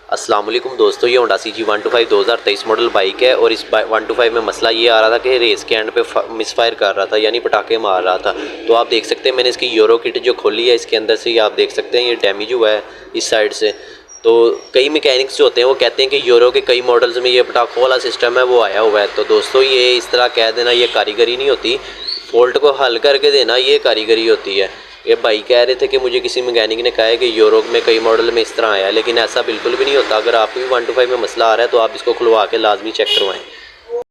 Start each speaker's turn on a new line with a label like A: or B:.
A: अस्सलाम वालेकुम दोस्तों, ये होंडा CG 125 2023 मॉडल बाइक है। और इस 125 में मसला ये आ रहा था कि रेस के एंड पे मिसफायर कर रहा था, यानी पटाखे मार रहा था। तो आप देख सकते हैं मैंने इसकी यूरो किट जो खोली है, इसके अंदर से ये आप देख सकते हैं ये डैमेज हुआ है इस साइड से। तो कई मैकेनिक्स जो होते हैं वो कहते हैं कि यूरो के कई मॉडल्स में ये पटाखों वाला सिस्टम है वो आया हुआ है। तो दोस्तों ये इस तरह कह देना ये कारीगरी नहीं होती, फॉल्ट को हल करके देना ये कारीगरी होती है। ये भाई कह रहे थे कि मुझे किसी मैकेनिक ने कहा है कि यूरोप में कई मॉडल में इस तरह आया है, लेकिन ऐसा बिल्कुल भी नहीं होता। अगर आपको भी 125 में मसला आ रहा है तो आप इसको खुलवा के लाजमी चेक करवाएं।